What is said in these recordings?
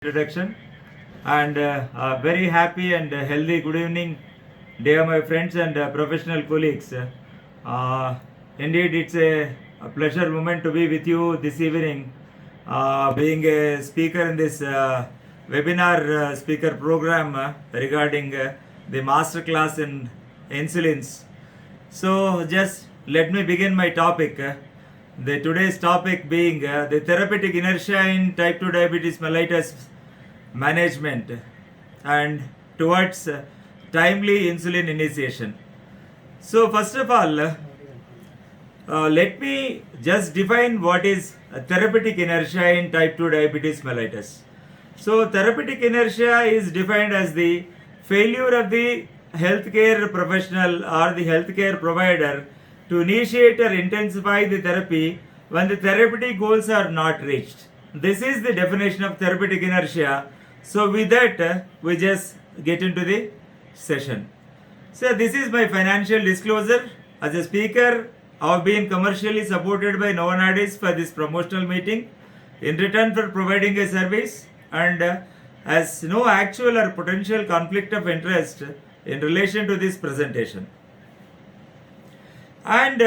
Introduction and very happy and healthy good evening, dear my friends and professional colleagues. Indeed, it's a pleasure moment to be with you this evening, being a speaker in this webinar speaker program regarding the master class in insulins. So, just let me begin my topic. The today's topic being the therapeutic inertia in type 2 diabetes mellitus management and towards timely insulin initiation. So, first of all, let me just define what is therapeutic inertia in type 2 diabetes mellitus. So, therapeutic inertia is defined as the failure of the healthcare professional or the healthcare provider to initiate or intensify the therapy when the therapeutic goals are not reached. This is the definition of therapeutic inertia. So, with that, we just get into the session. So, this is my financial disclosure. As a speaker, I have been commercially supported by Novo Nordisk for this promotional meeting in return for providing a service and has no actual or potential conflict of interest in relation to this presentation. And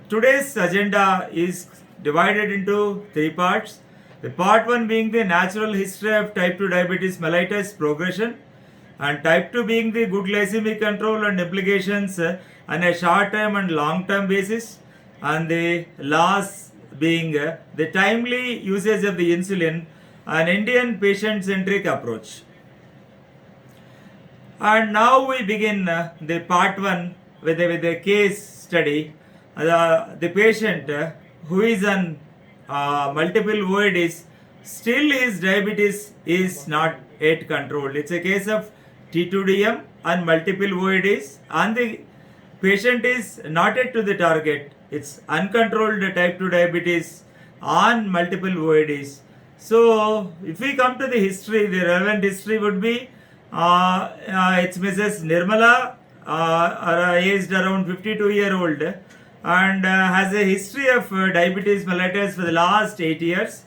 today's agenda is divided into three parts. The part 1 being the natural history of type 2 diabetes mellitus progression, and type 2 being the good glycemic control and implications on a short term and long term basis, and the last being the timely usage of the insulin, an Indian patient centric approach. And now we begin the part 1 with a case study. The patient who is on multiple OADs, still his diabetes is not yet controlled. It's a case of T2DM and multiple OADs, and the patient is not yet to the target. It's uncontrolled type 2 diabetes on multiple OADs. So, if we come to the history, the relevant history would be it's Mrs. Nirmala, aged around 52-year-old, and has a history of diabetes mellitus for the last 8 years.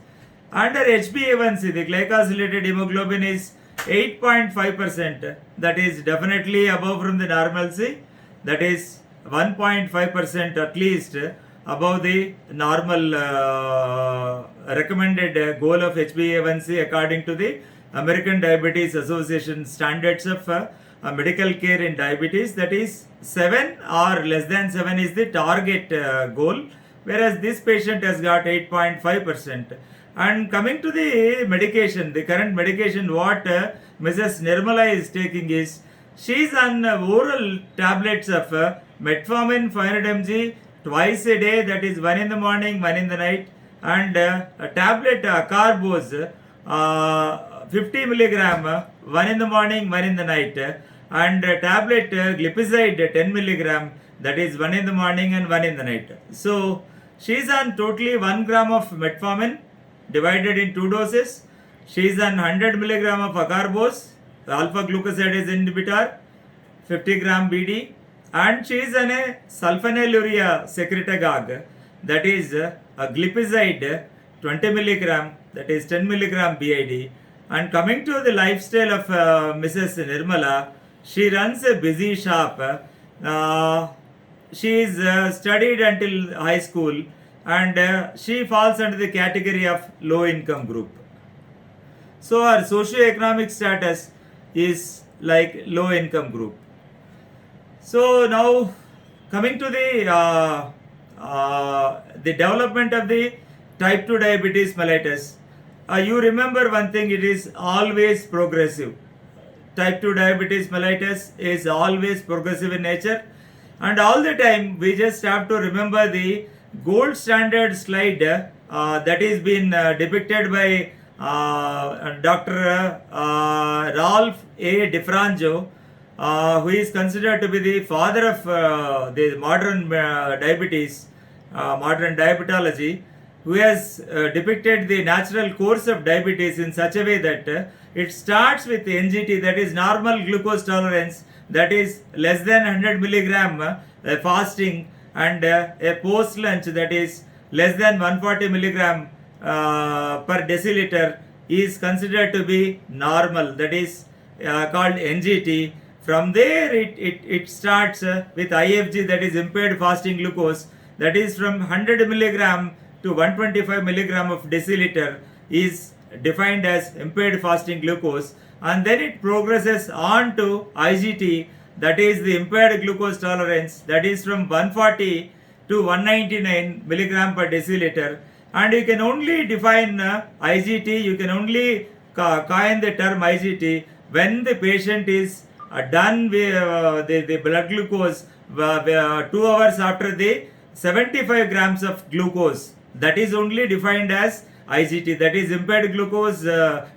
And her HbA1c, the glycosylated hemoglobin, is 8.5%. That is definitely above from the normalcy. That is 1.5% at least above the normal recommended goal of HbA1c according to the American Diabetes Association standards of medical care in diabetes. That is 7 or less than 7 is the target goal, whereas this patient has got 8.5%. And coming to the medication, the current medication what Mrs. Nirmala is taking is, she is on oral tablets of metformin 500 mg twice a day, that is 1 in the morning, 1 in the night, and a tablet Carbose 50 milligram 1 in the morning, 1 in the night, and tablet glipizide 10 milligram, that is 1 in the morning and 1 in the night. So she is on totally 1 gram of metformin divided in 2 doses. She is on 100 milligram of acarbose, alpha glucosidase inhibitor, 50 gram BD, and she is on a sulfonylurea secretagogue, that is a glipizide 20 milligram, that is 10 milligram BID. And coming to the lifestyle of Mrs. Nirmala, she runs a busy shop. She is studied until high school, and she falls under the category of low income group. So her socio-economic status is like low income group. So now coming to the development of the type 2 diabetes mellitus, you remember one thing, it is always progressive. Type 2 diabetes mellitus is always progressive in nature, and all the time we just have to remember the gold standard slide that is been depicted by Dr. Ralph A. DiFranco, who is considered to be the father of the modern diabetes, modern diabetology, who has depicted the natural course of diabetes in such a way that it starts with NGT, that is normal glucose tolerance, that is less than 100 milligram fasting, and a post lunch, that is less than 140 milligram per deciliter is considered to be normal, that is called NGT. From there it starts with IFG, that is impaired fasting glucose, that is from 100 milligram to 125 milligram of deciliter is defined as impaired fasting glucose, and then it progresses on to IGT, that is the impaired glucose tolerance, that is from 140 to 199 milligram per deciliter. And you can only define IGT, you can only coin the term IGT when the patient is done with the blood glucose 2 hours after the 75 grams of glucose. That is only defined as IGT, that is impaired glucose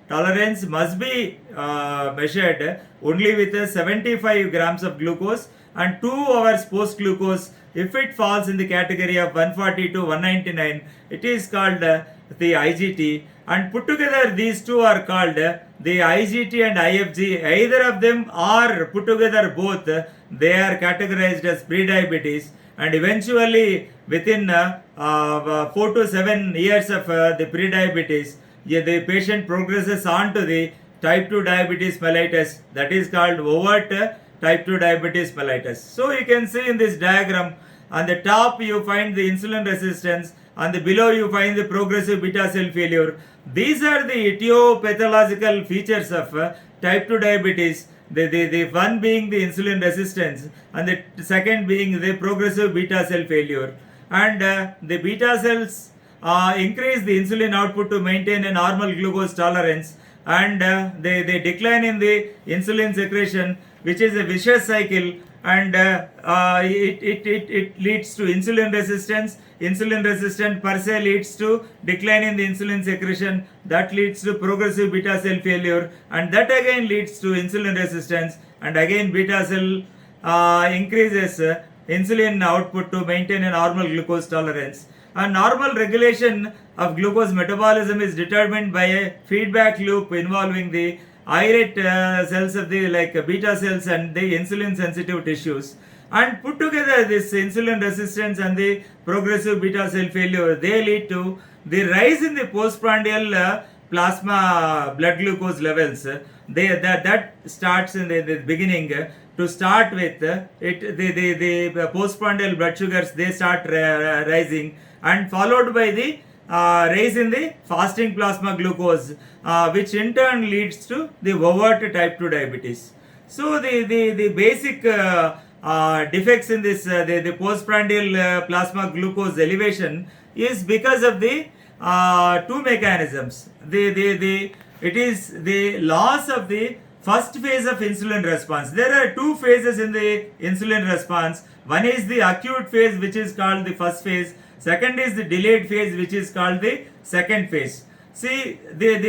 tolerance must be measured only with 75 grams of glucose, and 2 hours post glucose, if it falls in the category of 140 to 199, it is called the IGT. And put together these two are called the IGT and IFG. Either of them are put together both, they are categorized as pre-diabetes, and eventually within 4 to 7 years of the pre-diabetes, the patient progresses on to the type 2 diabetes mellitus, that is called overt type 2 diabetes mellitus. So you can see in this diagram, on the top you find the insulin resistance, on the below you find the progressive beta cell failure. These are the etiological features of type 2 diabetes. The one being the insulin resistance, and the second being the progressive beta cell failure. And the beta cells increase the insulin output to maintain a normal glucose tolerance, and they decline in the insulin secretion, which is a vicious cycle, and it leads to insulin resistance. Insulin resistant per se leads to decline in the insulin secretion, that leads to progressive beta cell failure, and that again leads to insulin resistance, and again beta cell increases insulin output to maintain a normal glucose tolerance. And normal regulation of glucose metabolism is determined by a feedback loop involving the islet cells of the beta cells and the insulin sensitive tissues. And put together this insulin resistance and the progressive beta cell failure, they lead to the rise in the postprandial plasma blood glucose levels. That starts in the beginning. To start with, the postprandial blood sugars, they start rising, and followed by the rise in the fasting plasma glucose, which in turn leads to the overt type 2 diabetes. So the basic defects in this the postprandial plasma glucose elevation is because of the two mechanisms. It is the loss of the first phase of insulin response. There are two phases in the insulin response. One is the acute phase, which is called the first phase. Second is the delayed phase, which is called the second phase. See, the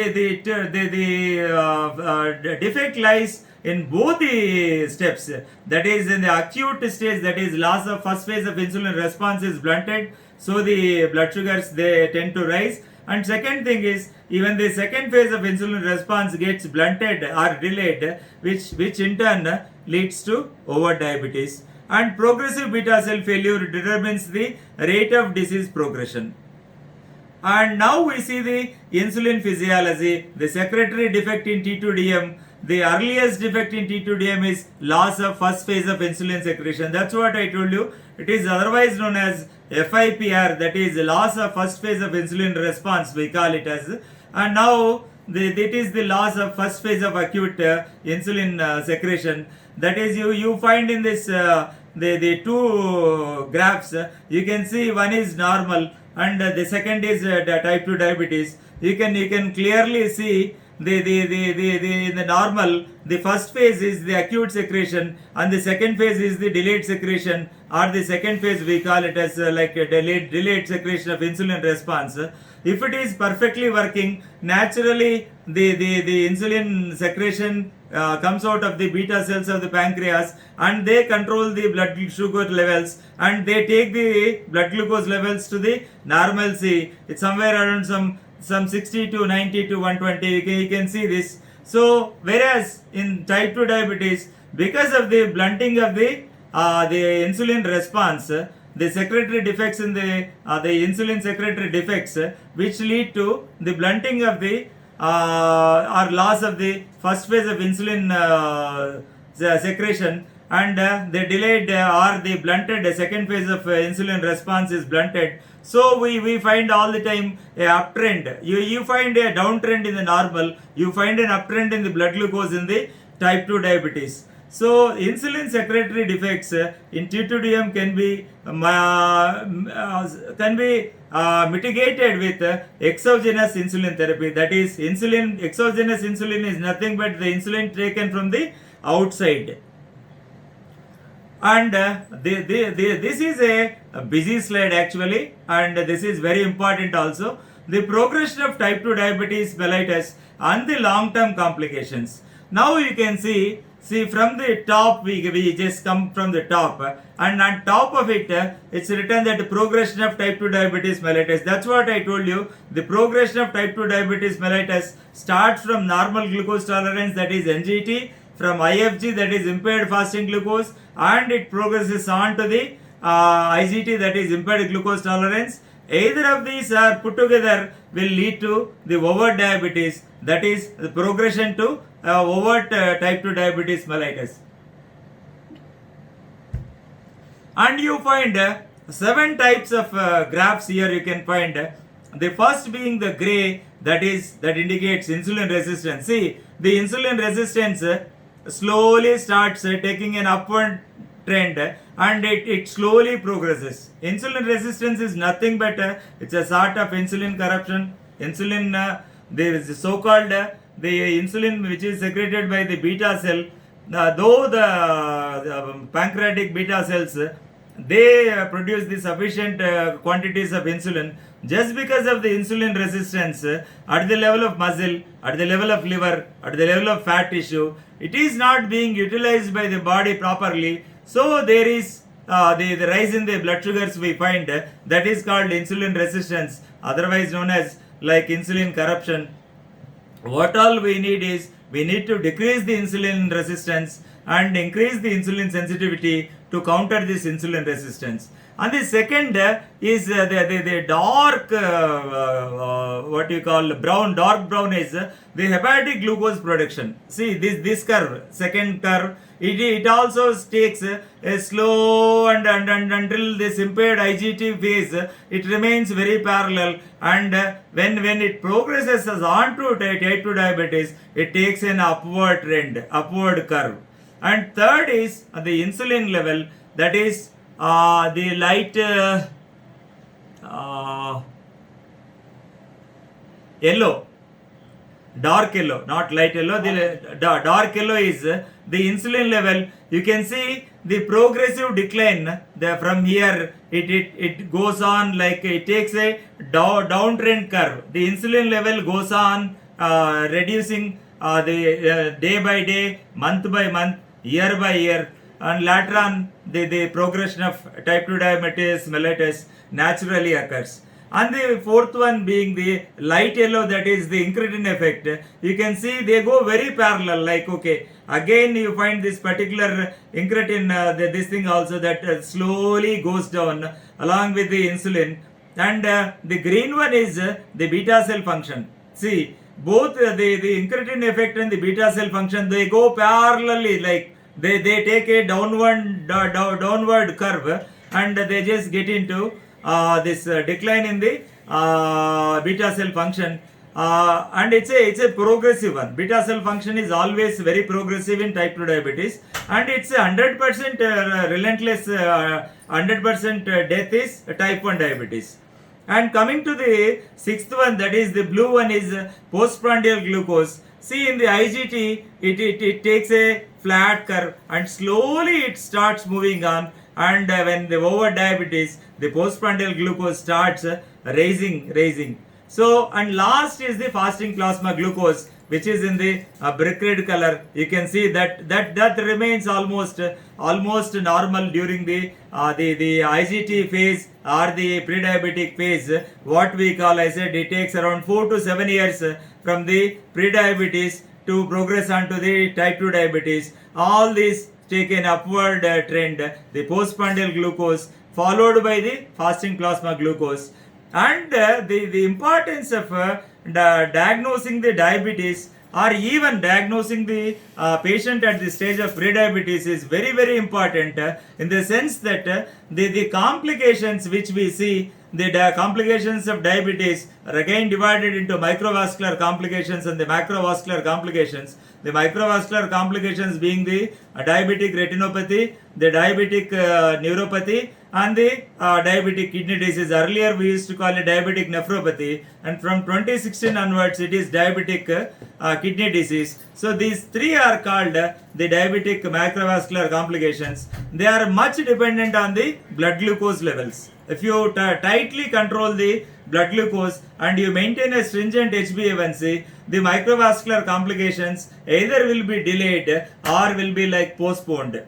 defect lies in both the steps. That is, in the acute stage, that is loss of first phase of insulin response is blunted, so the blood sugars, they tend to rise. And second thing is, even the second phase of insulin response gets blunted or delayed, which in turn leads to overt diabetes. And progressive beta cell failure determines the rate of disease progression. And now we see the insulin physiology. The secretory defect in T2DM, the earliest defect in T2DM is loss of first phase of insulin secretion. That's what I told you. It is otherwise known as FIPR, that is loss of first phase of insulin response, we call it as. And now it is the loss of first phase of acute insulin secretion. That is, you find in this the two graphs, you can see one is normal and the second is type 2 diabetes. You can clearly see the normal, the first phase is the acute secretion and the second phase is the delayed secretion, or the second phase we call it as like a delayed secretion of insulin response. If it is perfectly working, naturally the insulin secretion comes out of the beta cells of the pancreas, and they control the blood sugar levels, and they take the blood glucose levels to the normalcy. It's somewhere around some 60 to 90 to 120. You can see this. So whereas in type 2 diabetes, because of the blunting of the insulin response, the secretory defects in the insulin secretory defects, which lead to the blunting of the or loss of the first phase of insulin secretion, and the delayed or the blunted second phase of insulin response is blunted. So we find all the time a uptrend. You find a downtrend in the normal, you find an uptrend in the blood glucose in the type 2 diabetes. So insulin secretory defects in T2DM can be mitigated with exogenous insulin therapy. That is, exogenous insulin is nothing but the insulin taken from the outside. And this is a busy slide actually, and this is very important also. The progression of type 2 diabetes mellitus and the long term complications. Now you can see from the top, we just come from the top, and on top of it, it's written that the progression of type 2 diabetes mellitus. That's what I told you. The progression of type 2 diabetes mellitus starts from normal glucose tolerance, that is NGT, from IFG, that is impaired fasting glucose, and it progresses on to the IGT, that is impaired glucose tolerance. Either of these are put together will lead to the overt diabetes, that is the progression to overt type 2 diabetes mellitus. And you find 7 types of graphs here you can find. The first being the gray, that indicates insulin resistance. See, the insulin resistance slowly starts taking an upward trend, and it slowly progresses. Insulin resistance is nothing but it's a sort of insulin corruption. Insulin, the so-called the insulin which is secreted by the beta cell, though the pancreatic beta cells, they produce the sufficient quantities of insulin, just because of the insulin resistance at the level of muscle, at the level of liver, at the level of fat tissue, it is not being utilized by the body properly. So there is the rise in the blood sugars we find, that is called insulin resistance, otherwise known as like insulin corruption. What all we need is, we need to decrease the insulin resistance and increase the insulin sensitivity to counter this insulin resistance. And the second is the dark, what you call dark brown is the hepatic glucose production. See this curve, second curve, it also takes a slow and until this impaired IGT phase, it remains very parallel, and when it progresses on to type 2 diabetes, it takes an upward trend, upward curve. And third is the insulin level, that is the light yellow, dark yellow, not light yellow. The dark yellow is the insulin level. You can see the progressive decline. From here, it goes on, like it takes a downtrend curve. The insulin level goes on reducing the day by day, month by month, year by year, and later on the progression of type 2 diabetes mellitus naturally occurs. And the fourth one being the light yellow, that is the incretin effect. You can see they go very parallel, like okay, again you find this particular incretin, this thing also that slowly goes down along with the insulin. And the green one is the beta cell function. See, both the incretin effect and the beta cell function, they go parallelly, like they take a downward curve, and they just get into this decline in the beta cell function, and it's a progressive one. Beta cell function is always very progressive in type 2 diabetes, and it's 100% relentless, 100% death is type 1 diabetes. And coming to the sixth one, that is the blue one, is postprandial glucose. See, in the IGT, it takes a flat curve and slowly it starts moving on, and when the over diabetes, the postprandial glucose starts raising. So, and last is the fasting plasma glucose, which is in the brick red color. You can see that remains almost normal during the IGT phase or the pre-diabetic phase. What we call, I said, it takes around 4 to 7 years from the pre-diabetes to progress onto the type 2 diabetes. All these take an upward trend, the postprandial glucose followed by the fasting plasma glucose. And the importance of diagnosing the diabetes or even diagnosing the patient at the stage of pre-diabetes is very very important, in the sense that the complications which we see, the complications of diabetes are again divided into microvascular complications and the macrovascular complications. The microvascular complications being the diabetic retinopathy, the diabetic neuropathy, and the diabetic kidney disease. Earlier we used to call it diabetic nephropathy, and from 2016 onwards it is diabetic kidney disease. So these three are called the diabetic macrovascular complications. They are much dependent on the blood glucose levels. If you tightly control the blood glucose and you maintain a stringent HbA1c, the microvascular complications either will be delayed or will be like postponed.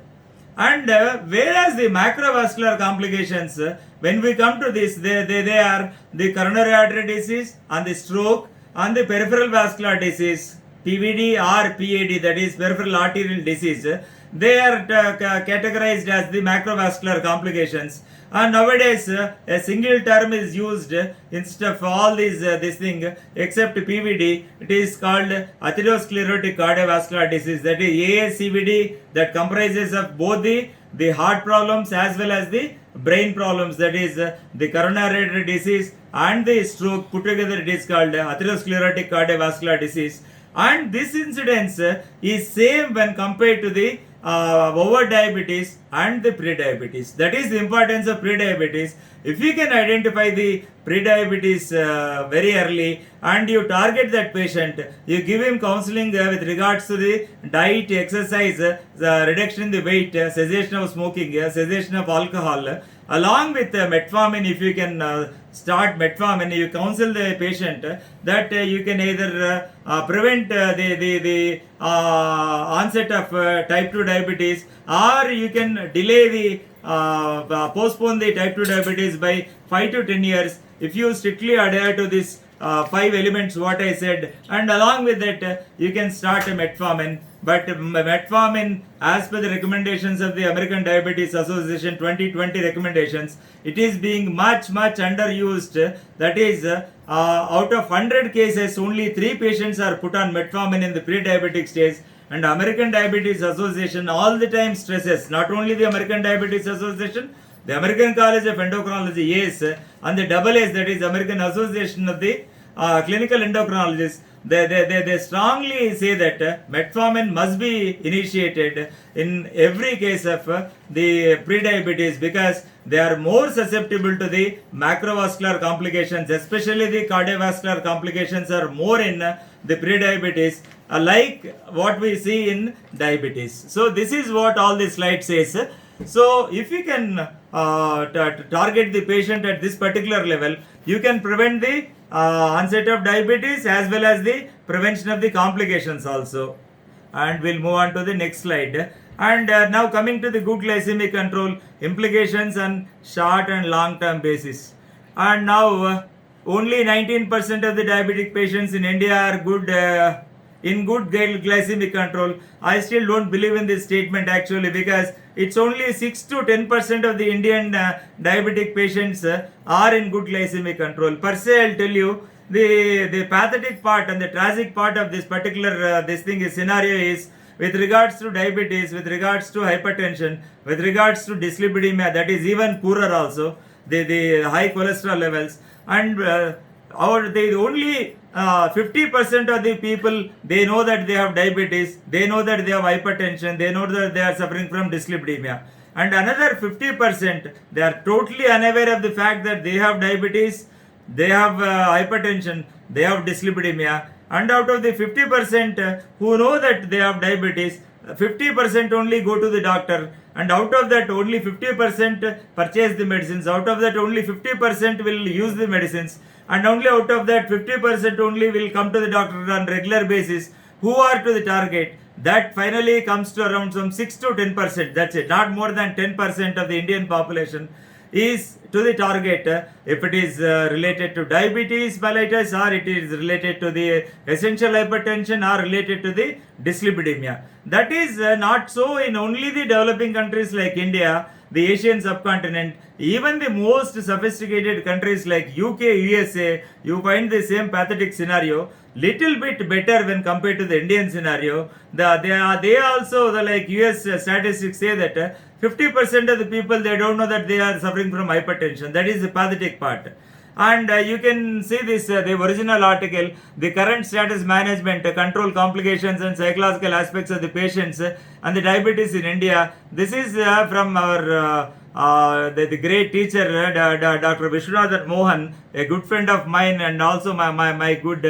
And whereas the macrovascular complications, when we come to this, they are the coronary artery disease and the stroke and the peripheral vascular disease, PVD or PAD, that is peripheral arterial disease. They are categorized as the macrovascular complications. And nowadays a single term is used instead of all these this thing except PVD. It is called atherosclerotic cardiovascular disease, that is ASCVD, that comprises of both the heart problems as well as the brain problems, that is the coronary artery disease and the stroke put together. It is called atherosclerotic cardiovascular disease. And this incidence is same when compared to the over diabetes and the pre-diabetes. That is the importance of pre-diabetes. If you can identify the pre-diabetes very early and you target that patient, you give him counseling with regards to the diet, exercise, reduction in the weight, cessation of smoking, cessation of alcohol, along with metformin. If you can start metformin, you counsel the patient that you can either prevent the onset of type 2 diabetes, or you can delay the postpone the type 2 diabetes by 5 to 10 years if you strictly adhere to this 5 elements what I said. And along with that you can start a metformin. But metformin, as per the recommendations of the American Diabetes Association 2020 recommendations, it is being much underused. That is, out of 100 cases, only 3 patients are put on metformin in the pre-diabetic stage. And American Diabetes Association all the time stresses, not only the American Diabetes Association, the American College of Endocrinology, ACE, and the AAS, that is American Association of the Clinical Endocrinologists, they strongly say that metformin must be initiated in every case of the prediabetes, because they are more susceptible to the macrovascular complications, especially the cardiovascular complications are more in the prediabetes, like what we see in diabetes. So this is what all this slide says. So if you can target the patient at this particular level, you can prevent the onset of diabetes as well as the prevention of the complications also. And we'll move on to the next slide. And now coming to the good glycemic control implications on short and long term basis. And now only 19% of the diabetic patients in India are good in good glycemic control. I still don't believe in this statement actually, because it's only 6 to 10% of the Indian diabetic patients are in good glycemic control. Per se, I'll tell you, the pathetic part and the tragic part of this particular scenario is with regards to diabetes, with regards to hypertension, with regards to dyslipidemia, that is even poorer also, the high cholesterol levels, and the only 50% of the people, they know that they have diabetes, they know that they have hypertension, they know that they are suffering from dyslipidemia. And another 50%, they are totally unaware of the fact that they have diabetes, they have hypertension, they have dyslipidemia. And out of the 50% who know that they have diabetes, 50% only go to the doctor, and out of that only 50% purchase the medicines, out of that only 50% will use the medicines, and only out of that 50% only will come to the doctor on regular basis, who are to the target. That finally comes to around some 6 to 10%, that's it, not more than 10% of the Indian population is to the target, if it is related to diabetes mellitus, or it is related to the essential hypertension, or related to the dyslipidemia. That is not so in only the developing countries like India. the Asian subcontinent, even the most sophisticated countries like UK, USA, you find the same pathetic scenario. Little bit better when compared to the Indian scenario. They also, the like US statistics say that 50% of the people, they don't know that they are suffering from hypertension. That is the pathetic part. And you can see this, the original article, the current status management, control complications and psychological aspects of the patients and the diabetes in India. This is from our the great teacher, Dr. Vishwanathan Mohan, a good friend of mine and also my good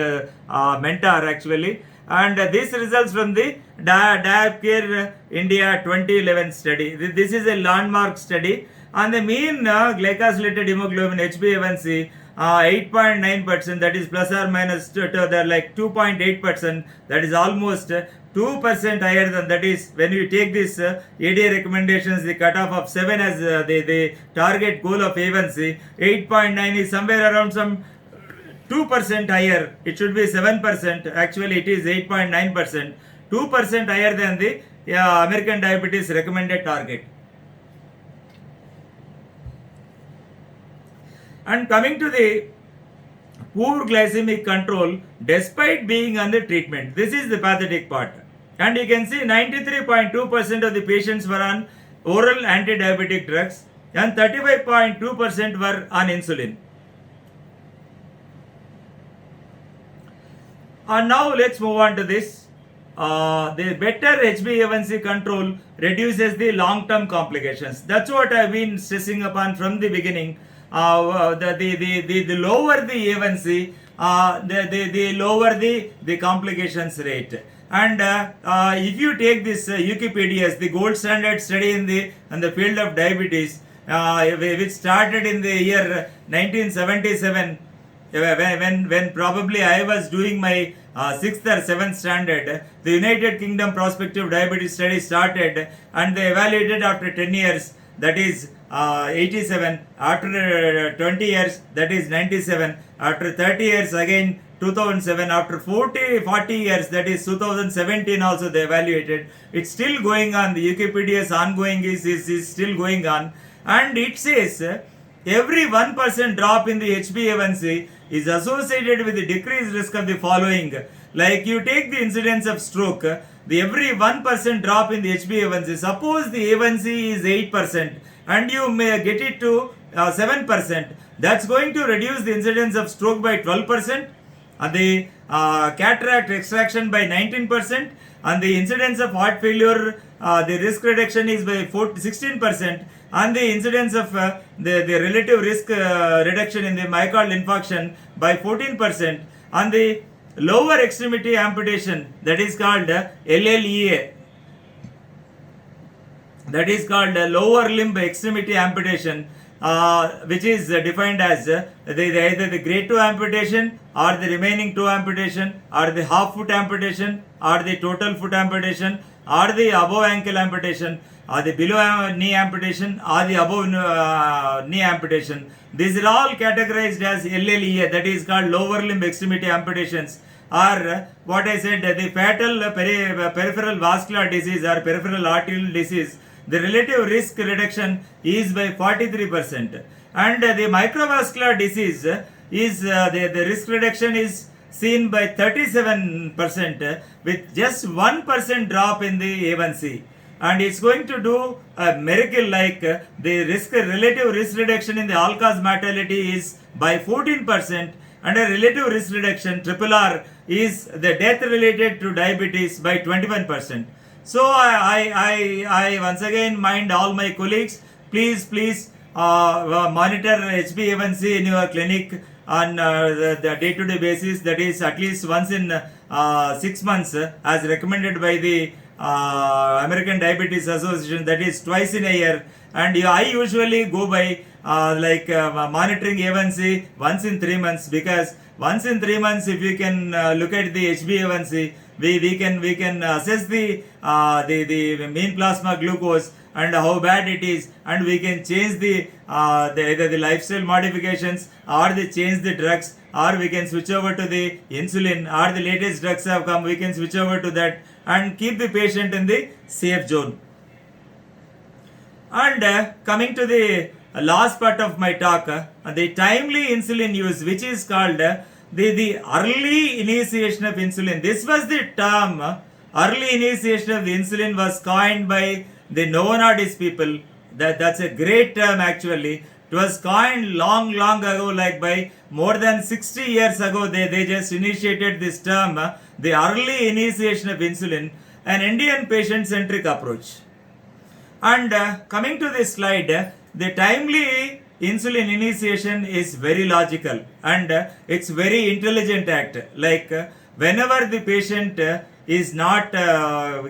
mentor actually. And this results from the Diabcare India 2011 study. This is a landmark study. And the mean glycosylated hemoglobin HbA1c 8.9%, that is plus or minus the like 2.8%, that is almost 2% higher than, that is when you take this ADA recommendations, the cutoff of 7 as the target goal of A1C, 8.9 is somewhere around some 2% higher. It should be 7%. Actually, it is 8.9%. 2% higher than the American Diabetes recommended target. And coming to the poor glycemic control despite being under treatment, this is the pathetic part. And you can see 93.2% of the patients were on oral anti-diabetic drugs and 35.2% were on insulin. And now let's move on to this. The better HbA1c control reduces the long-term complications. That's what I've been stressing upon from the beginning. The lower the A1C, the lower the complications rate. And if you take this UKPDS, the gold standard study in the field of diabetes, which started in the year 1977, when probably I was doing my 6th or 7th standard, the United Kingdom prospective diabetes study started, and they evaluated after 10 years, that is 87, after 20 years, that is 97, after 30 years again 2007, after 40 years, that is 2017 also they evaluated. It's still going on, the UKPDS ongoing is still going on, and it says every 1% drop in the HbA1c is associated with the decreased risk of the following. Like you take the incidence of stroke, the every 1% drop in the HbA1c, suppose the A1c is 8% and you may get it to 7%, that's going to reduce the incidence of stroke by 12%, and the cataract extraction by 19%, and the incidence of heart failure, the risk reduction is by 16%, and the incidence of the relative risk reduction in the myocardial infarction by 14%, and the lower extremity amputation, that is called LLEA, that is called lower limb extremity amputation, which is defined as either the grade 2 amputation or the remaining 2 amputation or the half foot amputation or the total foot amputation or the above ankle amputation or the below knee amputation or the above knee amputation. These are all categorized as LLEA, that is called lower limb extremity amputations, or what I said, the fatal peripheral vascular disease or peripheral arterial disease. The relative risk reduction is by 43%, and the microvascular disease is the risk reduction is seen by 37% with just 1% drop in the A1C, and it's going to do a miracle, like the relative risk reduction in the all-cause mortality is by 14%, and a relative risk reduction RRR is the death related to diabetes by 21%. So I once again mind all my colleagues, please monitor HbA1c in your clinic on the day-to-day basis, that is at least once in 6 months as recommended by the American Diabetes Association, that is twice in a year. And I usually go by monitoring A1C once in 3 months, because once in 3 months if you can look at the HbA1c, we can assess the mean plasma glucose and how bad it is, and we can change either the lifestyle modifications or change the drugs, or we can switch over to the insulin, or the latest drugs have come, we can switch over to that and keep the patient in the safe zone. And coming to the last part of my talk, the timely insulin use, which is called the early initiation of insulin. This was the term, early initiation of the insulin was coined by the Novo Nordisk people. That's a great term actually. It was coined long ago, like by more than 60 years ago. They just initiated this term, the early initiation of insulin, an Indian patient-centric approach. And coming to this slide, the timely insulin initiation is very logical and it's very intelligent act. Like whenever the patient is not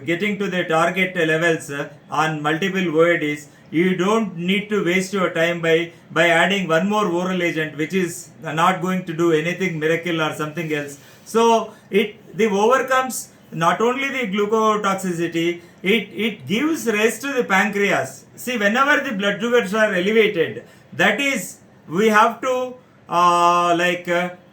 getting to the target levels on multiple OADs, you don't need to waste your time by adding one more oral agent which is not going to do anything miracle or something else. So it overcomes not only the glucotoxicity, it gives rest to the pancreas. See, whenever the blood sugars are elevated, that is, we have to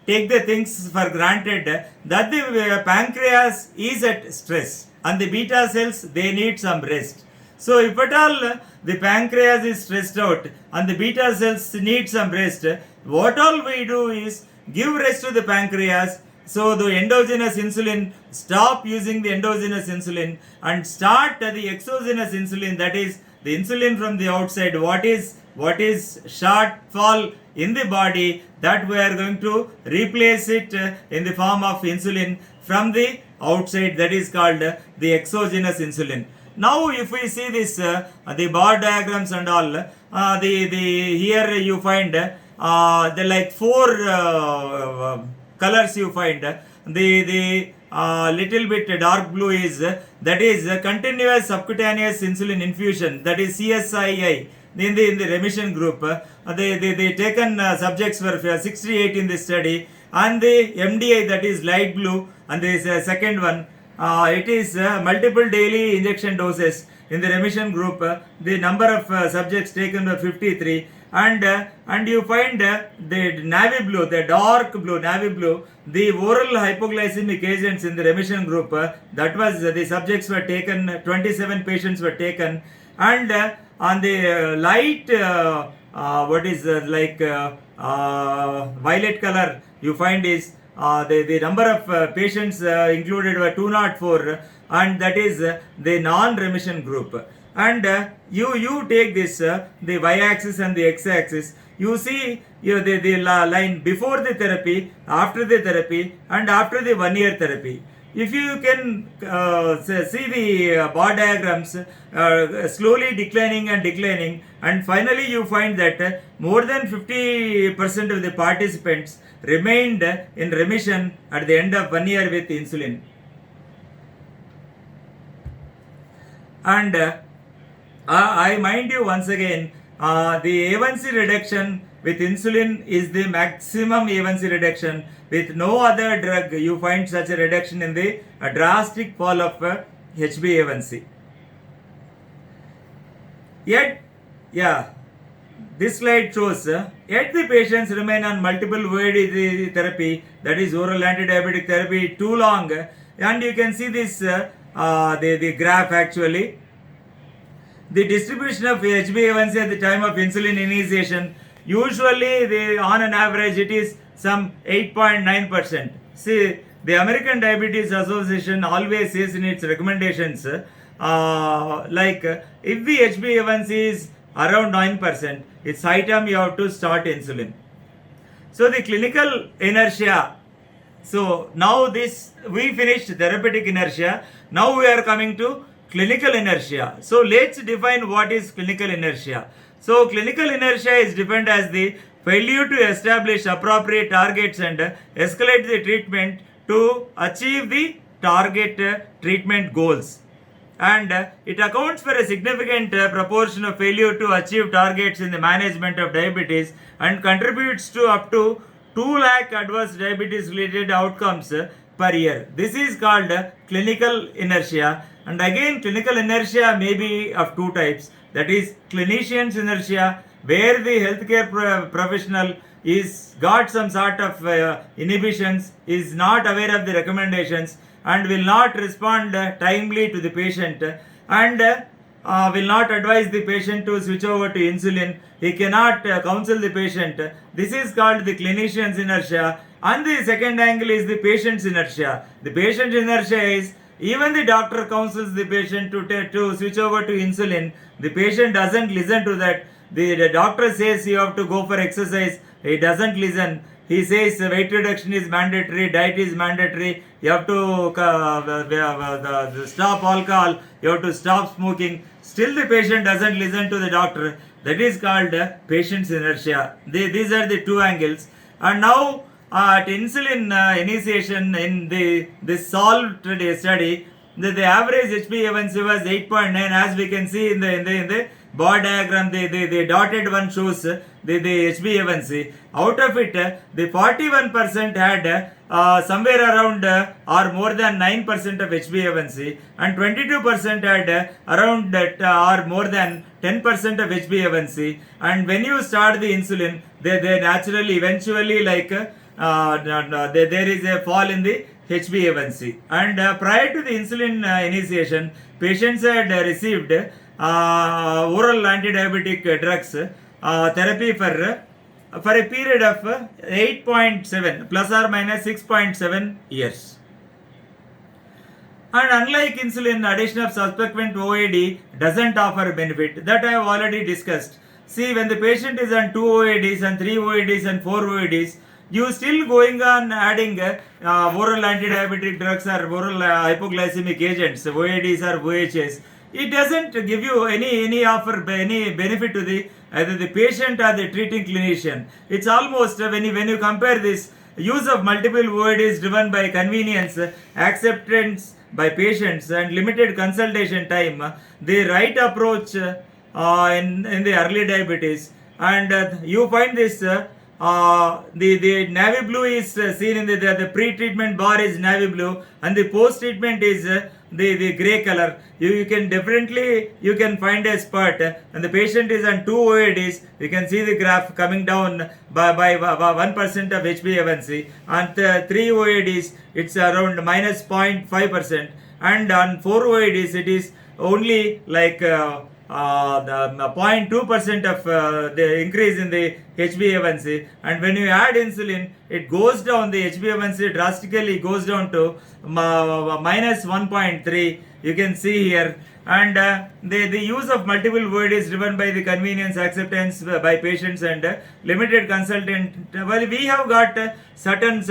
take the things for granted that the pancreas is at stress and the beta cells, they need some rest. So if at all the pancreas is stressed out and the beta cells need some rest, what all we do is give rest to the pancreas. So the endogenous insulin, stop using the endogenous insulin and start the exogenous insulin, that is the insulin from the outside. What is shortfall in the body, that we are going to replace it in the form of insulin from the outside, that is called the exogenous insulin. Now if we see this, the bar diagrams and all, here you find the like four colors you find. The little bit dark blue is, that is continuous subcutaneous insulin infusion, that is CSII. In the remission group, they taken subjects were 68 in this study, and the MDI, that is light blue, and this second one, it is multiple daily injection doses. In the remission group, the number of subjects taken were 53, and you find the navy blue, the dark blue, navy blue, the oral hypoglycemic agents in the remission group, that was the subjects were taken, 27 patients were taken, and on the light violet color you find is the number of patients included were 204, and that is the non-remission group. And you take this the y-axis and the x-axis, you see the line before the therapy, after the therapy, and after the 1 year therapy. If you can see the bar diagrams slowly declining, and finally you find that more than 50% of the participants remained in remission at the end of 1 year with insulin. And I mind you once again, the A1C reduction with insulin is the maximum A1C reduction. With no other drug you find such a reduction in the drastic fall of HbA1c. Yet, this slide shows yet the patients remain on multiple OAD therapy, that is oral antidiabetic therapy, too long, and you can see this the graph actually. The distribution of HbA1c at the time of insulin initiation, usually on an average it is some 8.9%. See, the American Diabetes Association always says in its recommendations, if the HbA1c is around 9%, it's high time you have to start insulin. So the clinical inertia. So now we finished therapeutic inertia. Now we are coming to clinical inertia. So let's define what is clinical inertia. So clinical inertia is defined as the failure to establish appropriate targets and escalate the treatment to achieve the target treatment goals. And it accounts for a significant proportion of failure to achieve targets in the management of diabetes and contributes to up to 2 lakh adverse diabetes related outcomes per year. This is called clinical inertia. And again, clinical inertia may be of two types. That is clinician's inertia, where the healthcare professional is got some sort of inhibitions, is not aware of the recommendations, and will not respond timely to the patient. And will not advise the patient to switch over to insulin. He cannot counsel the patient. This is called the clinician's inertia. And the second angle is the patient's inertia. The patient's inertia is even the doctor counsels the patient to switch over to insulin. The patient doesn't listen to that. The doctor says you have to go for exercise. He doesn't listen. He says weight reduction is mandatory, diet is mandatory, you have to stop alcohol, you have to stop smoking. Still the patient doesn't listen to the doctor. That is called patient's inertia. These are the two angles. And now at insulin initiation in this solved study, the average HbA1c was 8.9, as we can see in the bar diagram. The dotted one shows the HbA1c. Out of it, the 41% had somewhere around or more than 9% of HbA1c, and 22% had around or more than 10% of HbA1c. And when you start the insulin, they naturally eventually there is a fall in the HbA1c. And prior to the insulin initiation, patients had received oral anti-diabetic drugs therapy for a period of 8.7 plus or minus 6.7 years. And unlike insulin, addition of subsequent OAD doesn't offer benefit. That I have already discussed. See, when the patient is on 2 OADs and 3 OADs and 4 OADs, you still going on adding oral anti-diabetic drugs or oral hypoglycemic agents, OADs or OHS. It doesn't give you any offer, any benefit to either the patient or the treating clinician. It's almost when you compare this, use of multiple OADs driven by convenience, acceptance by patients, and limited consultation time, the right approach in the early diabetes. And you find this. The navy blue is seen in the pre-treatment bar is navy blue, and the post-treatment is the grey color. You can definitely find a spurt, and the patient is on 2 OADs. You can see the graph coming down by 1% of HbA1c. On 3 OADs, it's around minus 0.5%, and on 4 OADs, it is only like the 0.2% of the increase in the HbA1c. And when you add insulin, it goes down, the HbA1c drastically goes down to minus 1.3. You can see here. And the use of multiple OAD is driven by the convenience, acceptance by patients, and limited consultant. Well, we have got certain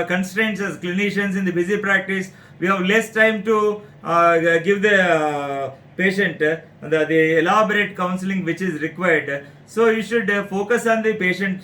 constraints as clinicians in the busy practice. We have less time to give the patient the elaborate counseling which is required. So you should focus on the patient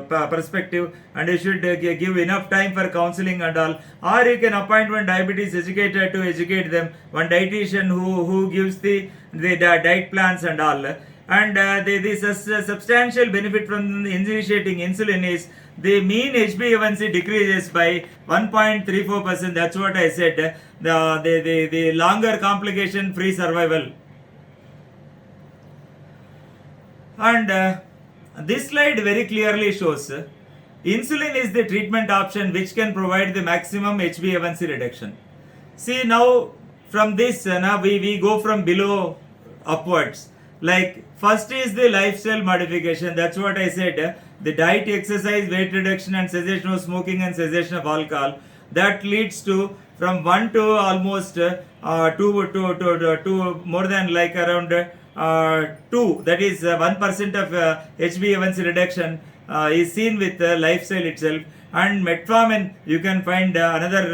perspective, and you should give enough time for counseling and all. Or you can appoint one diabetes educator to educate them, one dietitian who gives the diet plans and all. And the substantial benefit from initiating insulin is the mean HbA1c decreases by 1.34%. That's what I said. The longer complication free survival. And this slide very clearly shows insulin is the treatment option which can provide the maximum HbA1c reduction. See, now from this, now we go from below upwards. Like, first is the lifestyle modification. That's what I said. The diet, exercise, weight reduction, and cessation of smoking and cessation of alcohol. That leads to from 1 to almost 2 more than like around 2. That is 1% of HbA1c reduction is seen with lifestyle itself. And metformin, you can find another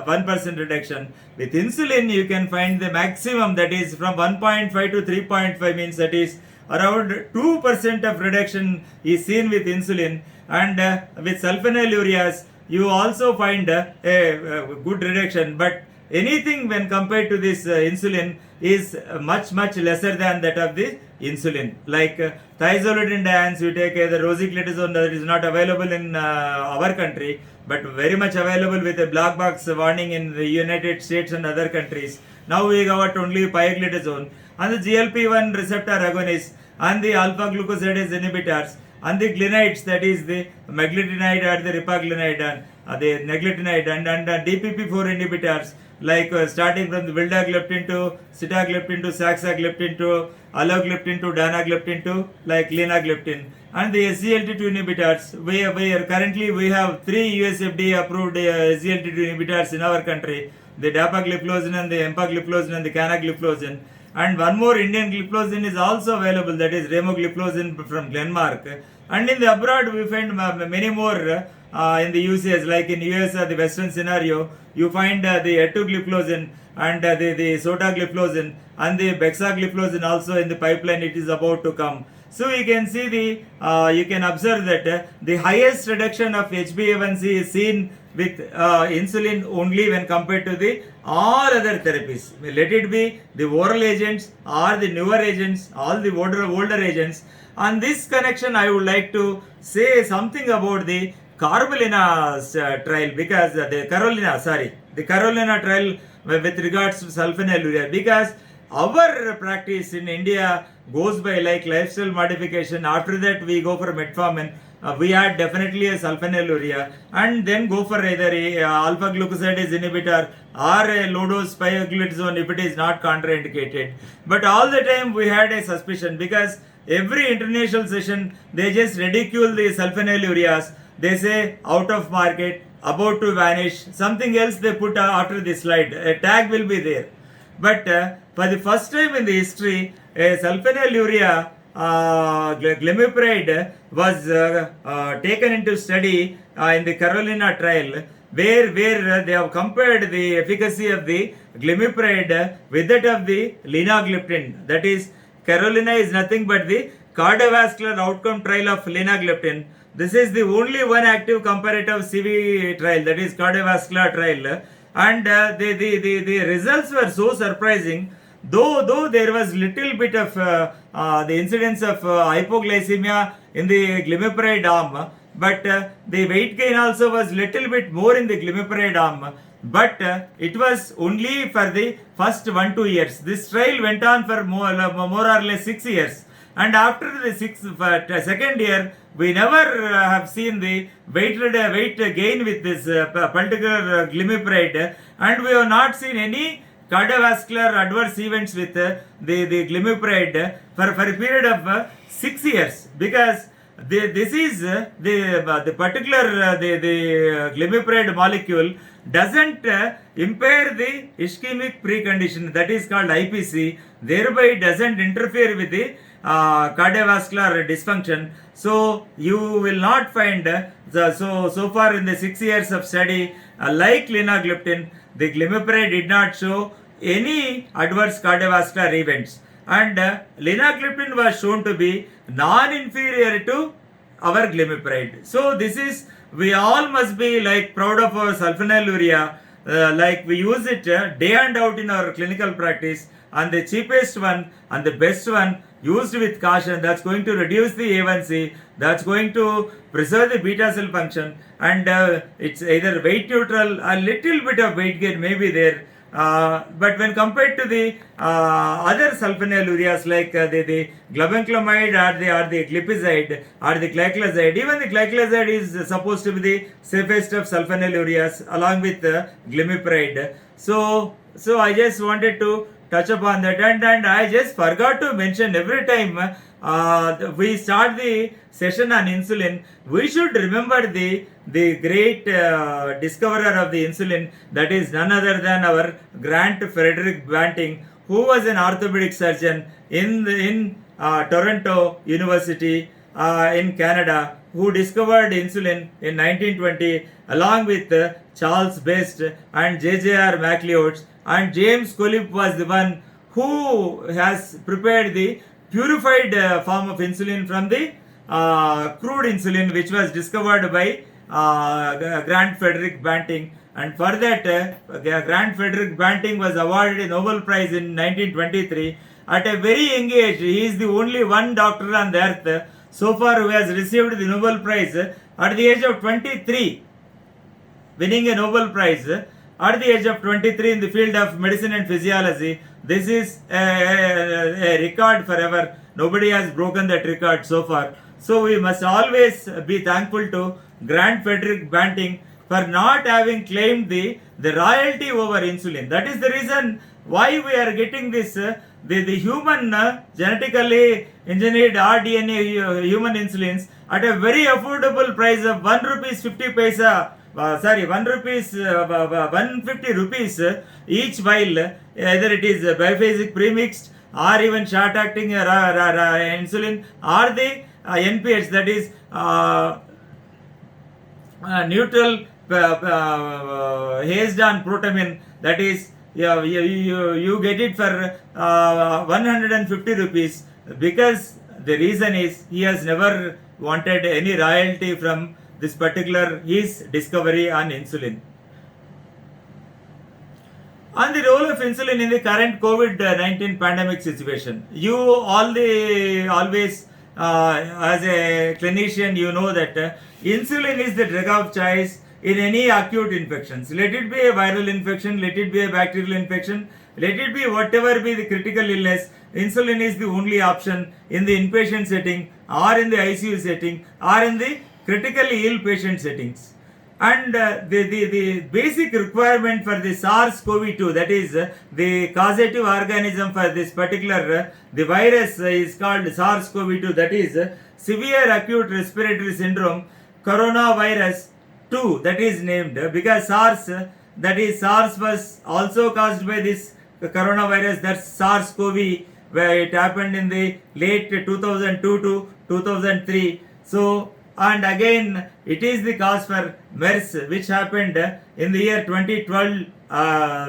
1% reduction. With insulin, you can find the maximum, that is from 1.5 to 3.5, means that is around 2% of reduction is seen with insulin. And with sulfonylureas, you also find a good reduction. But anything when compared to this insulin is much lesser than that of the insulin. Like thiazolidinediones, you take the rosiglitazone, that is not available in our country, but very much available with a black box warning in the United States and other countries. Now we got only pioglitazone, and the GLP-1 receptor agonists, and the alpha glucosidase inhibitors, and the glinides, that is the meglitinide or the ripaglinide, and the neglitinide, and DPP-4 inhibitors, like starting from the vildagliptin to sitagliptin to saxagliptin to alogliptin to danagliptin to like linagliptin. And the SGLT2 inhibitors, we are currently we have 3 US FDA approved SGLT2 inhibitors in our country, the dapagliflozin and the empagliflozin and the canagliflozin. And one more Indian gliflozin is also available, that is remogliflozin from Glenmark. And in the abroad we find many more in the uses, like in US the western scenario, you find the etugliflozin and the sotagliflozin and the bexagliflozin also in the pipeline, it is about to come. So you can see you can observe that the highest reduction of HbA1c is seen with insulin only when compared to the all other therapies. Let it be the oral agents or the newer agents, all the older agents. On this connection, I would like to say something about the Carbolina trial, because the Carolina trial with regards to sulfonylurea, because our practice in India goes by like lifestyle modification. After that we go for metformin, we add definitely a sulfonylurea, and then go for either a alpha glucosidase inhibitor or a low dose pioglitazone if it is not contraindicated. But all the time we had a suspicion, because every international session they just ridicule the sulfonylureas. They say out of market, about to vanish, something else they put after the slide, a tag will be there. But for the first time in the history, a sulfonylurea glimepiride was taken into study in the Carolina trial, where they have compared the efficacy of the glimepiride with that of the linagliptin. That is, Carolina is nothing but the cardiovascular outcome trial of linagliptin. This is the only one active comparative CV trial, that is cardiovascular trial. And the results were so surprising, though there was little bit of the incidence of hypoglycemia in the glimepiride arm, but the weight gain also was little bit more in the glimepiride arm, but it was only for the first 1-2 years. This trial went on for more or less 6 years, and after the second year we never have seen the weight gain with this particular glimepiride, and we have not seen any cardiovascular adverse events with the glimepiride for a period of 6 years, because this is the particular the glimepiride molecule doesn't impair the ischemic precondition, that is called IPC, thereby doesn't interfere with the cardiovascular dysfunction. So you will not find so far in the 6 years of study, like linagliptin, the glimepiride did not show any adverse cardiovascular events, and linagliptin was shown to be non-inferior to our glimepiride. So this is, we all must be like proud of our sulfonylurea, like we use it day and out in our clinical practice, and the cheapest one and the best one used with caution, that's going to reduce the A1C, that's going to preserve the beta cell function, and it's either weight neutral, a little bit of weight gain may be there. But when compared to the other sulfonylureas like the glibenclamide or the glipizide or the glyclazide, even the glyclazide is supposed to be the safest of sulfonylureas along with glimepiride. So I just wanted to touch upon that, and I just forgot to mention, every time we start the session on insulin, we should remember the great discoverer of the insulin, that is none other than our Grant Frederick Banting, who was an orthopedic surgeon in Toronto University in Canada, who discovered insulin in 1920 along with Charles Best and J.J.R. MacLeod, and James Collip was the one who has prepared the purified form of insulin from the crude insulin, which was discovered by Grant Frederick Banting. And for that, Grant Frederick Banting was awarded a Nobel Prize in 1923 at a very young age. He is the only one doctor on the earth so far who has received the Nobel Prize at the age of 23, winning a Nobel Prize at the age of 23 in the field of medicine and physiology. This is a record forever. Nobody has broken that record so far. So we must always be thankful to Grant Frederick Banting, for not having claimed the royalty over insulin. That is the reason why we are getting this the human genetically engineered rDNA human insulins at a very affordable price of 1 rupees 50 paisa. 1 rupees 150 rupees each vial, either it is biphasic premixed or even short acting insulin or the NPH, that is neutral hazed on protamine, that is you get it for 150 rupees, because the reason is he has never wanted any royalty from this particular his discovery on insulin. On the role of insulin in the current COVID-19 pandemic situation, you always as a clinician, you know that insulin is the drug of choice in any acute infections. Let it be a viral infection, let it be a bacterial infection, let it be whatever be the critical illness, insulin is the only option in the inpatient setting or in the ICU setting or in the critically ill patient settings. And the basic requirement for the SARS-CoV-2, that is the causative organism for this particular the virus is called SARS-CoV-2, that is severe acute respiratory syndrome coronavirus 2, that is named because SARS, that is SARS was also caused by this coronavirus, that's SARS-CoV, where it happened in the late 2002 to 2003. So, and again it is the cause for MERS, which happened in the year 2012,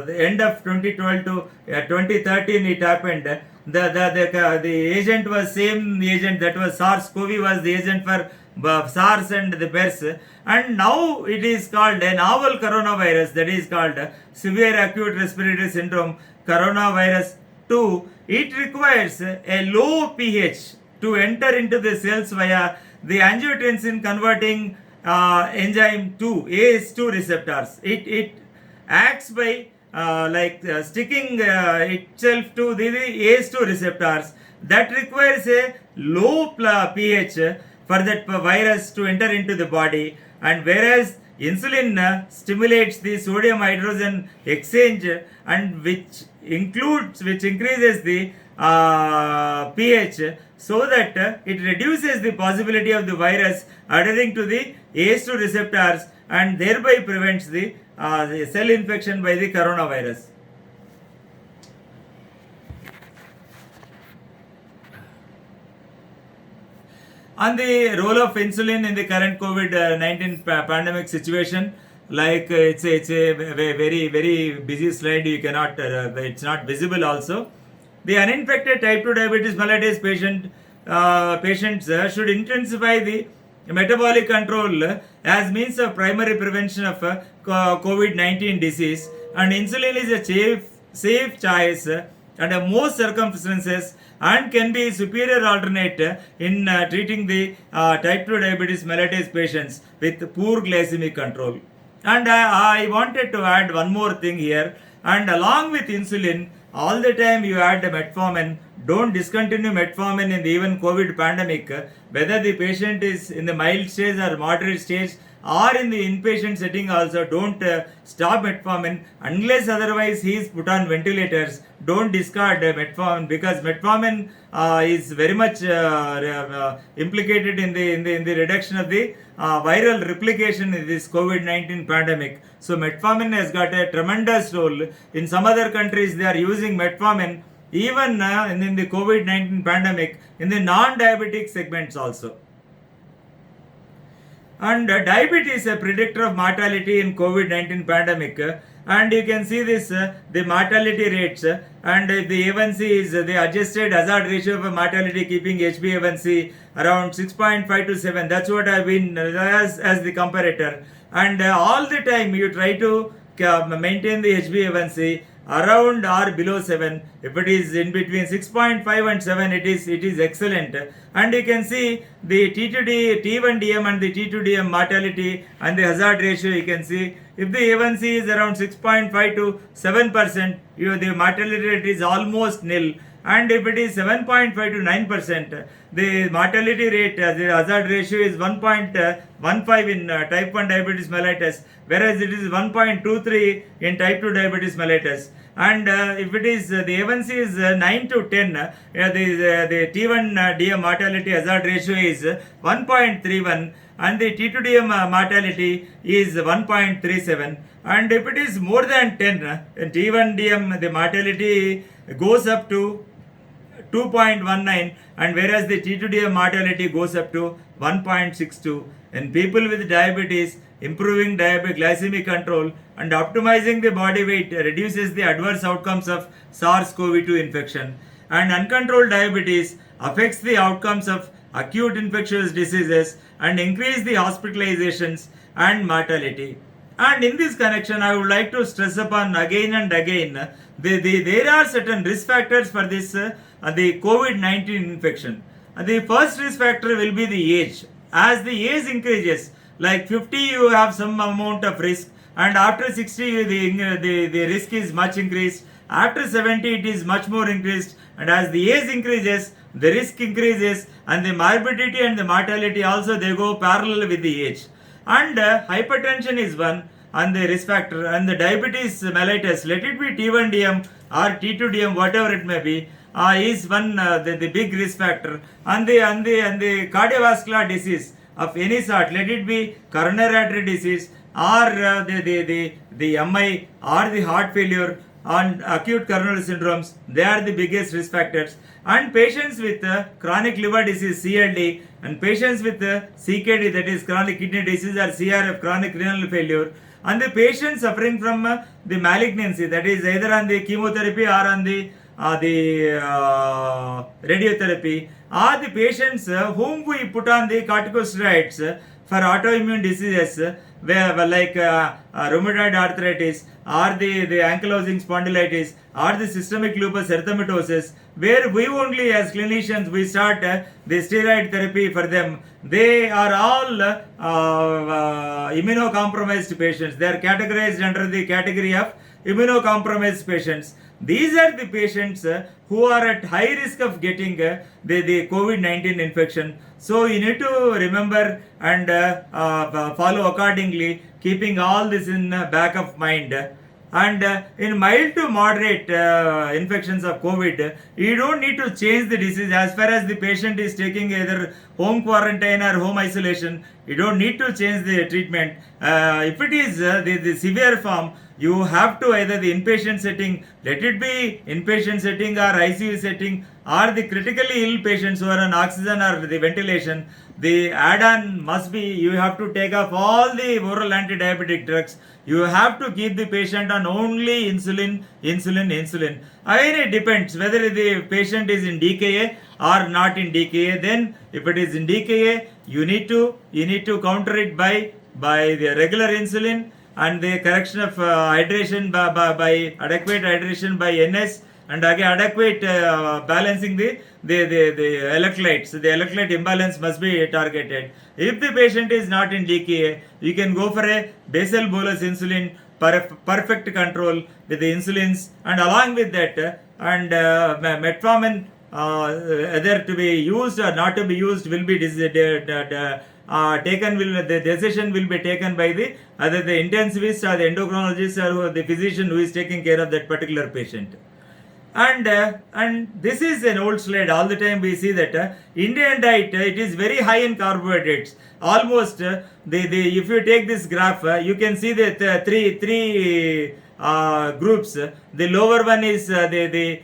the end of 2012 to 2013 it happened. The agent was same agent, that was SARS-CoV was the agent for SARS and the MERS, and now it is called a novel coronavirus, that is called severe acute respiratory syndrome coronavirus 2. It requires a low pH to enter into the cells via the angiotensin converting enzyme 2 ACE2 receptors. It acts by sticking itself to the ACE2 receptors that requires a low pH for that virus to enter into the body, and whereas insulin stimulates the sodium hydrogen exchange, and which increases the pH, so that it reduces the possibility of the virus adhering to the ACE2 receptors and thereby prevents the cell infection by the coronavirus. On the role of insulin in the current COVID-19 pandemic situation, like it's a very very busy slide, you cannot it's not visible also. The uninfected type 2 diabetes mellitus patients should intensify the metabolic control as means of primary prevention of COVID-19 disease, and insulin is a safe choice under most circumstances and can be superior alternate in treating the type 2 diabetes mellitus patients with poor glycemic control. And I wanted to add one more thing here, and along with insulin, all the time you add the metformin. Don't discontinue metformin in the even COVID pandemic, whether the patient is in the mild stage or moderate stage or in the inpatient setting also. Don't stop metformin unless otherwise he is put on ventilators. Don't discard metformin, because metformin is very much implicated in the reduction of the viral replication in this COVID-19 pandemic. So metformin has got a tremendous role. In some other countries they are using metformin even in the COVID-19 pandemic in the non-diabetic segments also. And diabetes is a predictor of mortality in COVID-19 pandemic, and you can see this the mortality rates, and the A1C is the adjusted hazard ratio of mortality, keeping HbA1c around 6.5 to 7. That's what I've been as the comparator, and all the time you try to maintain the HbA1c around or below 7. If it is in between 6.5 and 7, it is excellent. And you can see the T1DM and the T2DM mortality and the hazard ratio. You can see if the A1C is around 6.5 to 7%, the mortality rate is almost nil, and if it is 7.5 to 9%, the mortality rate, the hazard ratio is 1.15 in type 1 diabetes mellitus, whereas it is 1.23 in type 2 diabetes mellitus. And if it is the A1C is 9 to 10, the T1DM mortality hazard ratio is 1.31, and the T2DM mortality is 1.37. And if it is more than 10, T1DM, the mortality goes up to 2.19, and whereas the T2DM mortality goes up to 1.62. In people with diabetes, improving glycemic control and optimizing the body weight reduces the adverse outcomes of SARS-CoV-2 infection. And uncontrolled diabetes affects the outcomes of acute infectious diseases and increase the hospitalizations and mortality. And in this connection, I would like to stress upon again and again, there are certain risk factors for this, the COVID-19 infection. The first risk factor will be the age. As the age increases, like 50 you have some amount of risk, and after 60 the risk is much increased. After 70 it is much more increased, and as the age increases, the risk increases, and the morbidity and the mortality also, they go parallel with the age. And hypertension is one, and the risk factor, and the diabetes mellitus, let it be T1DM or T2DM, whatever it may be, is one the big risk factor. And the cardiovascular disease of any sort, let it be coronary artery disease or the MI or the heart failure and acute coronary syndromes, they are the biggest risk factors. And patients with chronic liver disease CLD, and patients with CKD, that is chronic kidney disease, or CRF, chronic renal failure, and the patients suffering from the malignancy, that is either on the chemotherapy or on the radiotherapy, are the patients whom we put on the corticosteroids for autoimmune diseases, where like rheumatoid arthritis or the ankylosing spondylitis or the systemic lupus erythematosus, where we only as clinicians we start the steroid therapy for them. They are all immunocompromised patients. They are categorized under the category of immunocompromised patients. These are the patients who are at high risk of getting the COVID-19 infection. So you need to remember and follow accordingly, keeping all this in back of mind. And in mild to moderate infections of COVID, you don't need to change the disease as far as the patient is taking either home quarantine or home isolation. You don't need to change the treatment. If it is the severe form, you have to either the inpatient setting, let it be inpatient setting or ICU setting, or the critically ill patients who are on oxygen or the ventilation. The add-on must be, you have to take off all the oral anti-diabetic drugs. You have to keep the patient on only insulin. Again, it depends whether the patient is in DKA or not in DKA. Then, if it is in DKA, you need to counter it by the regular insulin and the correction of hydration by adequate hydration by NS, and again adequate balancing the electrolytes. The electrolyte imbalance must be targeted. If the patient is not in DKA, you can go for a basal bolus insulin, perfect control with the insulins, and along with that and metformin either to be used or not to be used will be the decision will be taken by the either the intensivist or the endocrinologist or the physician who is taking care of that particular patient. And this is an old slide. All the time we see that Indian diet, it is very high in carbohydrates. Almost if you take this graph, you can see that three groups. The lower one is the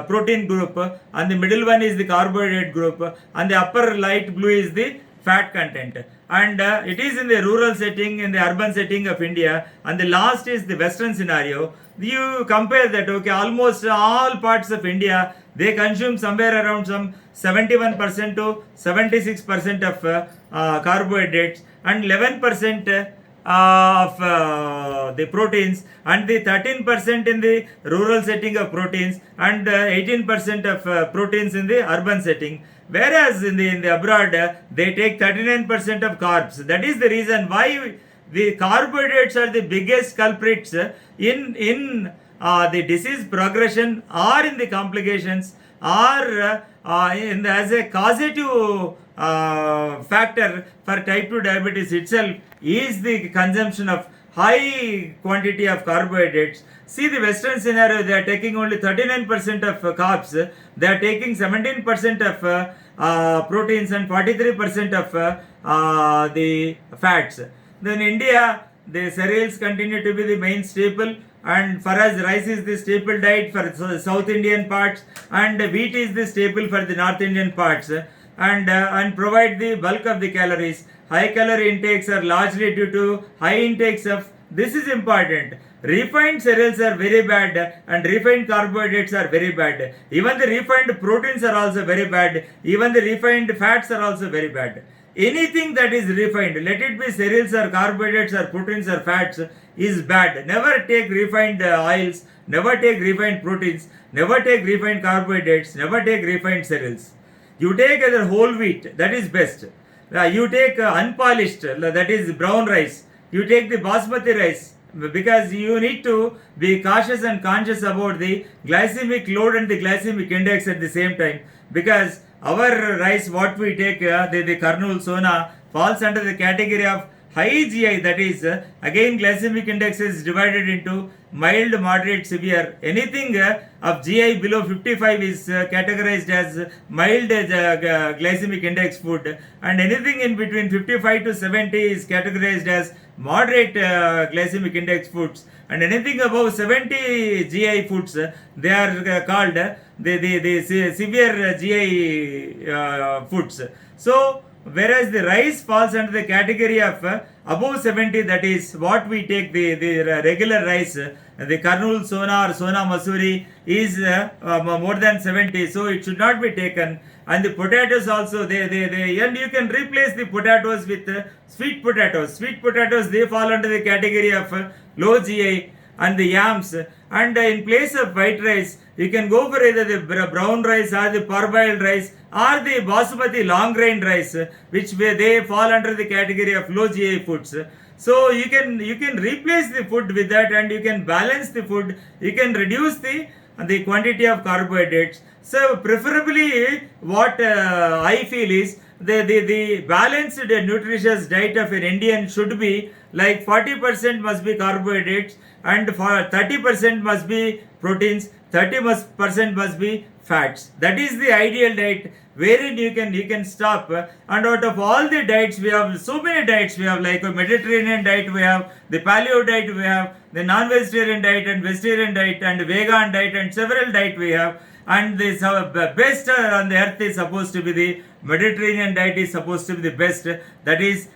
protein group, and the middle one is the carbohydrate group, and the upper light blue is the fat content. And it is in the rural setting, in the urban setting of India, and the last is the western scenario. You compare that, okay, almost all parts of India, they consume somewhere around some 71% to 76% of carbohydrates, and 11% of the proteins, and the 13% in the rural setting of proteins, and 18% of proteins in the urban setting. Whereas in the abroad, they take 39% of carbs. That is the reason why the carbohydrates are the biggest culprits in the disease progression or in the complications or as a causative factor for type 2 diabetes itself is the consumption of high quantity of carbohydrates. See the Western scenario, they are taking only 39% of carbs, they are taking 17% of proteins and 43% of the fats. Then India, the cereals continue to be the main staple, and for us rice is the staple diet for South Indian parts, and wheat is the staple for the North Indian parts, and provide the bulk of the calories. High calorie intakes are largely due to high intakes of, this is important, refined cereals are very bad and refined carbohydrates are very bad. Even the refined proteins are also very bad. Even the refined fats are also very bad. Anything that is refined, let it be cereals or carbohydrates or proteins or fats, is bad. Never take refined oils, never take refined proteins, never take refined carbohydrates, never take refined cereals. You take either whole wheat, that is best. You take unpolished, that is brown rice. You take the basmati rice, because you need to be cautious and conscious about the glycemic load and the glycemic index at the same time, because our rice what we take, the Kurnool Sona, falls under the category of high GI, that is again glycemic index is divided into mild, moderate, severe. Anything of GI below 55 is categorized as mild glycemic index food, and anything in between 55 to 70 is categorized as moderate glycemic index foods, and anything above 70 GI foods, they are called the severe GI foods. So whereas the rice falls under the category of above 70, that is what we take the regular rice, the Kurnool Sona or Sona Masuri is more than 70, so it should not be taken. And the potatoes also, they and you can replace the potatoes with sweet potatoes. Sweet potatoes, they fall under the category of low GI, and the yams. And in place of white rice, you can go for either the brown rice or the parboiled rice or the basmati long grain rice, which they fall under the category of low GI foods. So you can replace the food with that, and you can balance the food. You can reduce the quantity of carbohydrates. So preferably, what I feel is the balanced nutritious diet of an Indian should be like 40% must be carbohydrates, and for 30% must be proteins, 30% must be fats. That is the ideal diet wherein you can stop. And out of all the diets, we have so many diets. We have like a Mediterranean diet, we have the paleo diet, we have the non-vegetarian diet and vegetarian diet and vegan diet, and several diet we have. And the best on the earth is supposed to be the Mediterranean diet, is supposed to be the best. That is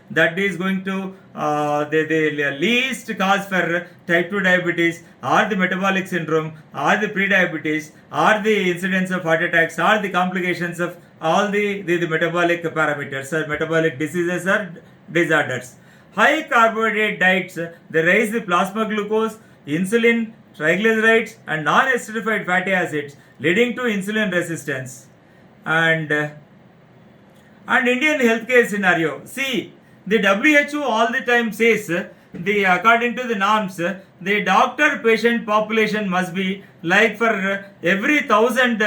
going to the least cause for type 2 diabetes or the metabolic syndrome or the pre-diabetes or the incidence of heart attacks or the complications of all the metabolic parameters or metabolic diseases or disorders. High carbohydrate diets, they raise the plasma glucose, insulin, triglycerides and non-esterified fatty acids, leading to insulin resistance. And Indian healthcare scenario. See, the WHO all the time says, according to the norms, the doctor-patient population must be like for every 1,000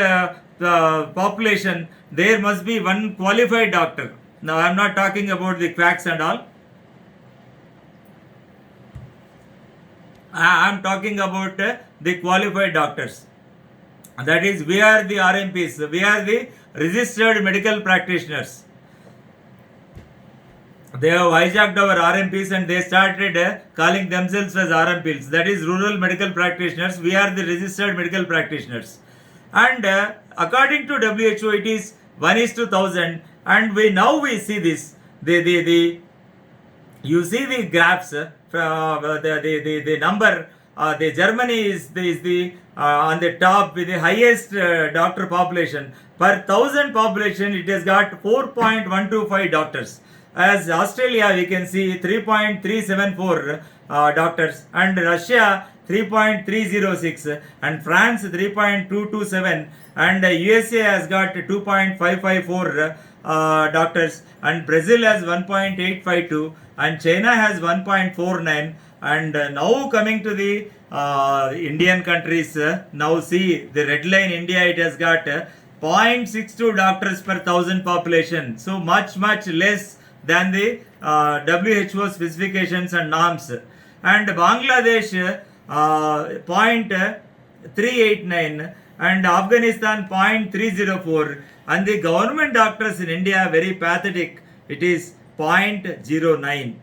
population, there must be one qualified doctor. Now, I am not talking about the quacks and all. I am talking about the qualified doctors. That is, we are the RMPs, we are the registered medical practitioners. They have hijacked our RMPs and they started calling themselves as RMPs. That is, rural medical practitioners. We are the registered medical practitioners. And according to WHO, it is 1:1,000. And we see this. You see the graphs from the number. The Germany is the on the top with the highest doctor population. Per 1,000 population, it has got 4.125 doctors. As Australia, we can see 3.374 doctors, and Russia 3.306, and France 3.227, and USA has got 2.554 doctors, and Brazil has 1.852, and China has 1.49, And now coming to the Indian countries, now see the red line India, it has got 0.62 doctors per thousand population. So much less than the WHO specifications and norms. And Bangladesh 0.389 and Afghanistan 0.304, and the government doctors in India very pathetic, it is 0.09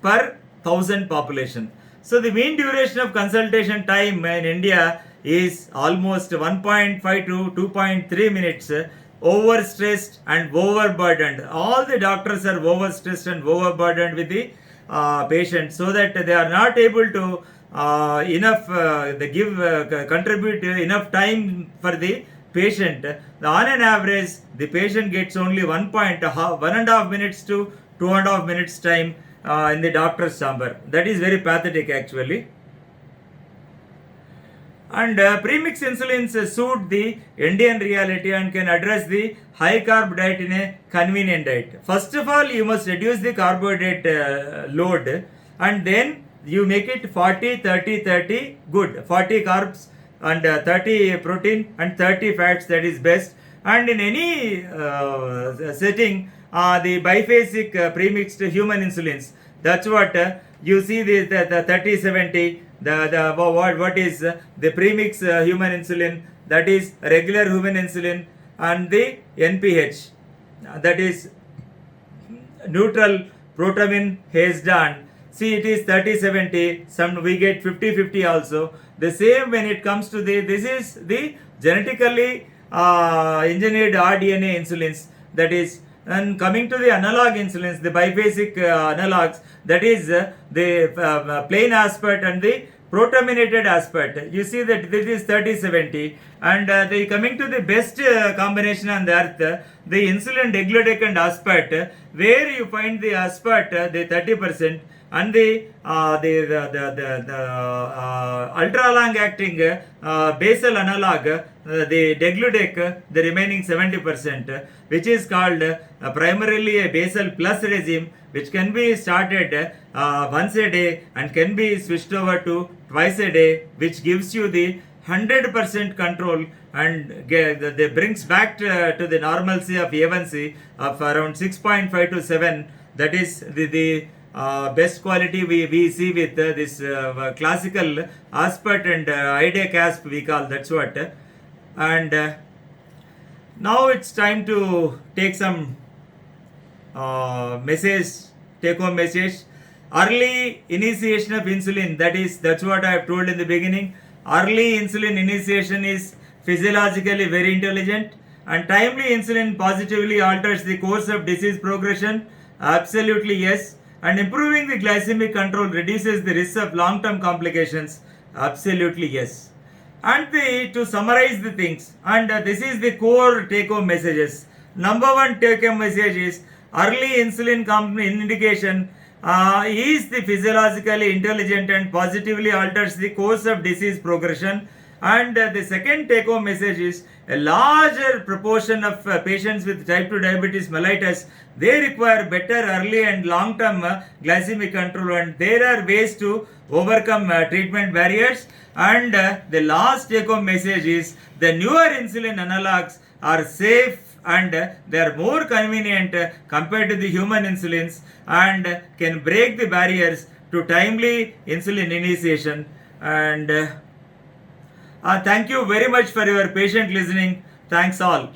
per thousand population. So the mean duration of consultation time in India is almost 1.5 to 2.3 minutes. Overstressed and overburdened. All the doctors are overstressed and overburdened with the patient, so that they are not able to contribute enough time for the patient. On an average, the patient gets only 1.5 minutes to 2.5 minutes time in the doctor's chamber. That is very pathetic actually. And premix insulins suit the Indian reality and can address the high carb diet in a convenient diet. First of all, you must reduce the carbohydrate load, and then you make it 40 30 30 good. 40 carbs and 30 protein and 30 fats, that is best. And in any setting, the biphasic premixed human insulins, that's what you see the 30/70. What is the premix human insulin, that is regular human insulin, and the NPH, that is neutral protamine Hesdan. See, it is 30/70. Some we get 50/50 also. The same when it comes to this is the genetically engineered rDNA insulins, that is. And coming to the analog insulins, the biphasic analogs, that is the plain aspart and the protaminated aspart. You see that this is 30/70. And coming to the best combination on the earth, the insulin degludec aspart, where you find the aspart, the 30%, and the ultra long acting basal analog, the degludec, the remaining 70%, which is called primarily a basal plus regime, which can be started once a day and can be switched over to twice a day, which gives you the 100% control and brings back to the normalcy of A1C of around 6.5 to 7. That is the best quality we see with this classical aspart and IDAC-ASP we call, that's what. And now it's time to take some take home message. Early initiation of insulin, that's what I have told in the beginning. Early insulin initiation is physiologically very intelligent, and timely insulin positively alters the course of disease progression. Absolutely yes. And improving the glycemic control reduces the risk of long-term complications. Absolutely yes. And to summarize the things, and this is the core take-home messages. Number one take-home message is early insulin indication is the physiologically intelligent and positively alters the course of disease progression. And the second take-home message is a larger proportion of patients with type 2 diabetes mellitus, they require better early and long-term glycemic control, and there are ways to overcome treatment barriers. And the last take-home message is the newer insulin analogs are safe and they are more convenient compared to the human insulins and can break the barriers to timely insulin initiation. And thank you very much for your patient listening. Thanks all.